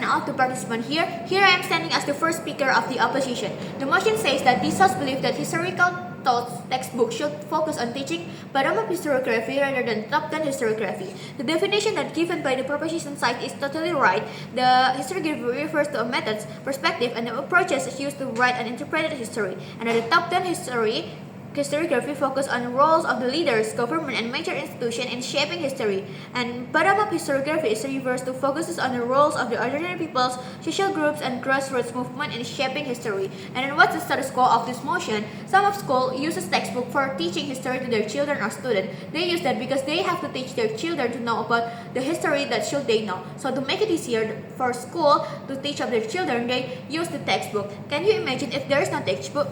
and all the participants here. Here I am standing as the first speaker of the opposition. The motion says that this House believes that historical textbook should focus on teaching bottom-up historiography rather than top-down historiography. The definition that given by the proposition side is totally right. The historiography refers to a method, perspective, and the approaches used to write and interpret history. And the top-down historiography focus on roles of the leaders, government, and major institutions in shaping history. And bottom-up historiography is reversed to focuses on the roles of the ordinary peoples, social groups, and grassroots movement in shaping history. And then what's the status quo of this motion? Some of school uses textbook for teaching history to their children or students. They use that because they have to teach their children to know about the history that should they know. So to make it easier for school to teach of their children, they use the textbook. Can you imagine if there is no textbook,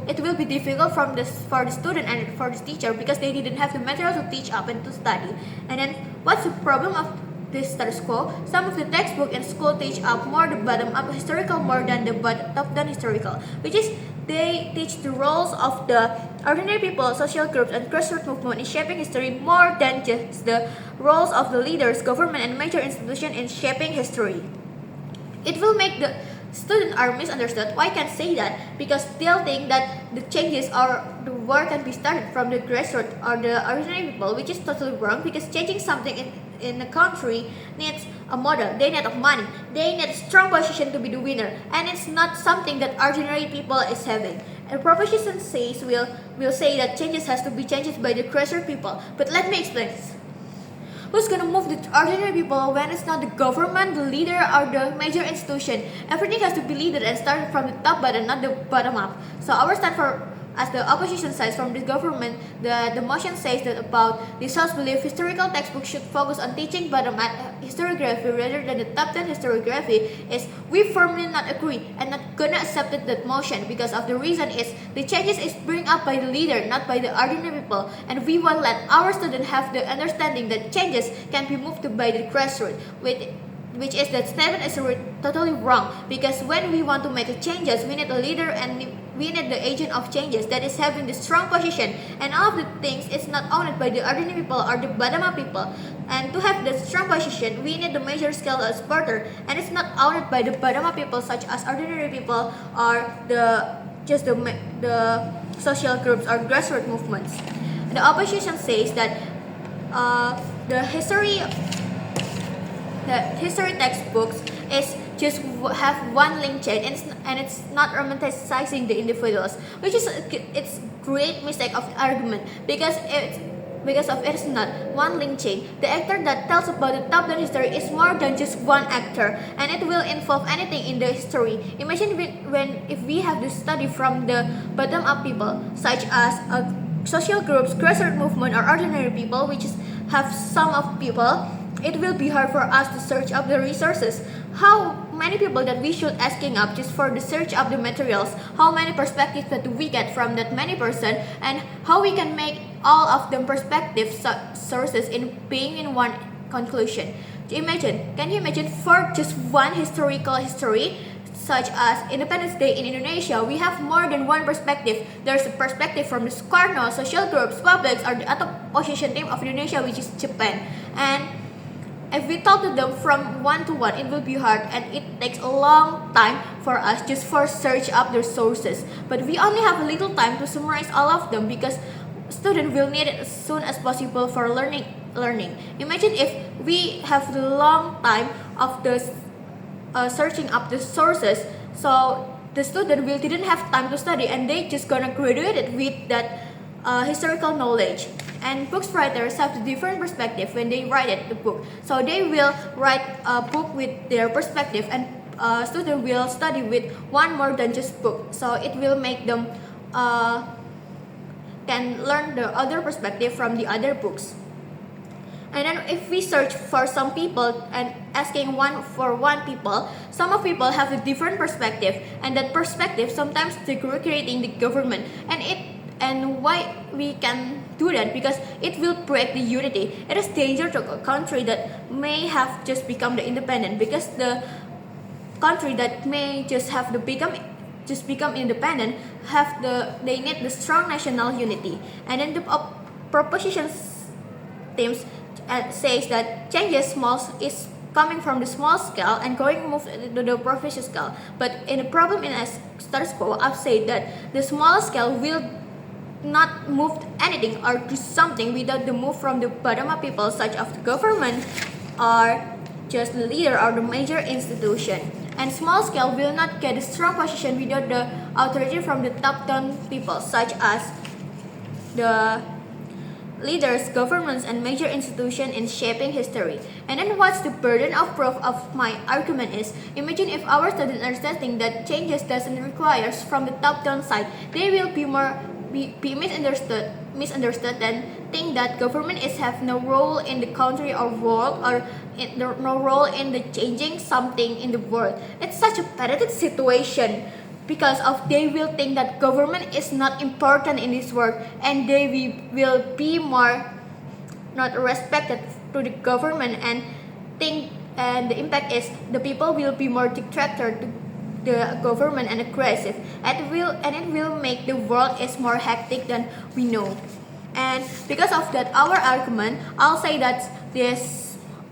it will be difficult for the student and for the teacher because they didn't have the material to teach up and to study. And then what's the problem of this status quo? Some of the textbook in school teach up more the bottom-up historical more than the top-down historical, which is they teach the roles of the ordinary people, social groups, and grassroots movement in shaping history more than just the roles of the leaders, government, and major institutions in shaping history. It will make the students are misunderstood. Why can't say that? Because they'll think that the changes or the work can be started from the grassroots or the ordinary people, which is totally wrong because changing something in a country needs a model, they need money, they need a strong position to be the winner, and it's not something that ordinary people is having. A proposition says will say that changes has to be changed by the grassroots people. But let me explain this. Who's gonna move the ordinary people when it's not the government, the leader, or the major institution? Everything has to be leaded and started from the top bottom, not the bottom up. So our stand for as the opposition side from the government, the motion says that about this House believe historical textbook should focus on teaching bottom-up historiography rather than the top-down historiography. Is we firmly not agree and not gonna accept that motion because of the reason is the changes is bring up by the leader, not by the ordinary people, and we want let our students have the understanding that changes can be moved to by the grassroots, which is that statement is totally wrong because when we want to make changes, we need a leader and we need the agent of changes that is having the strong position, and all of the things is not owned by the ordinary people or the bottom-up people. And to have the strong position, we need the major scale supporter, and it's not owned by the bottom-up people such as ordinary people or the social groups or grassroots movements. And the opposition says that the history textbooks is just have one link chain and it's not romanticizing the individuals, which is it's great mistake of the argument because it's not one link chain. The actor that tells about the top-down history is more than just one actor, and it will involve anything in the history. Imagine if we have to study from the bottom-up people, such as social groups, grassroots movement, or ordinary people, which have some of people. It will be hard for us to search up the resources. How many people that we should asking up just for the search of the materials? How many perspectives that we get from that many person, and how we can make all of them perspective sources in being in one conclusion? Can you imagine for just one historical history? Such as Independence Day in Indonesia, we have more than one perspective. There's a perspective from the Soekarno, social groups, publics, or the opposition team of Indonesia, which is Japan. And if we talk to them from one to one, it will be hard and it takes a long time for us just for search up their sources. But we only have a little time to summarize all of them because students will need it as soon as possible for learning. Imagine if we have the long time of the searching up the sources, so the student didn't have time to study and they just gonna graduate it with that historical knowledge. And books writers have a different perspective when they write the book. So they will write a book with their perspective, and students will study with one more than just book. So it will make them can learn the other perspective from the other books. And then if we search for some people and asking one people, some of people have a different perspective, and that perspective sometimes they're creating the government, and why we can do that? Because it will break the unity. It is danger to a country that may have just become the independent, because the country that may just have the become independent they need the strong national unity. And then the proposition teams says that changes small is coming from the small scale and going move to the professional scale. But in the problem in a status quo, I've said that the small scale will not move anything or do something without the move from the bottom up people such as the government or just the leader or the major institution. And small scale will not get a strong position without the authority from the top down people such as the leaders, governments, and major institutions in shaping history. And then what's the burden of proof of my argument is, imagine if our students are testing that changes doesn't require from the top-down side, they will be misunderstood and think that government is have no role in the country or world or no role in the changing something in the world. It's such a pathetic situation because of they will think that government is not important in this world and they will be more not respected to the government and think and the impact is the people will be more detractor to the government and aggressive and it will make the world is more hectic than we know. And because of that our argument, I'll say that this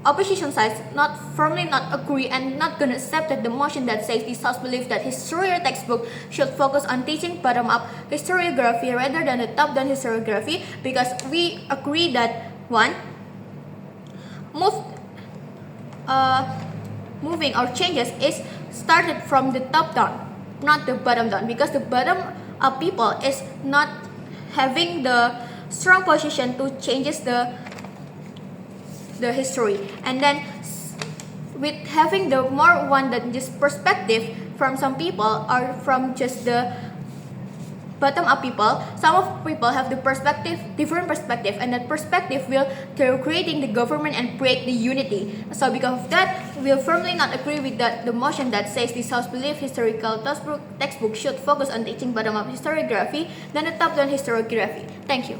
opposition sides not firmly not agree and not gonna accept that the motion that says this house believes that history textbook should focus on teaching bottom-up historiography rather than the top-down historiography, because we agree that one, moving or changes is started from the top down, not the bottom down, because the bottom up people is not having the strong position to changes the history. And then with having the more one that just perspective from some people or from just the bottom up people, some of people have the perspective, different perspective, and that perspective will to creating the government and break the unity. So because of that, we'll firmly not agree with the motion that says this house believe historical textbook should focus on teaching bottom up historiography than the top down historiography. Thank you.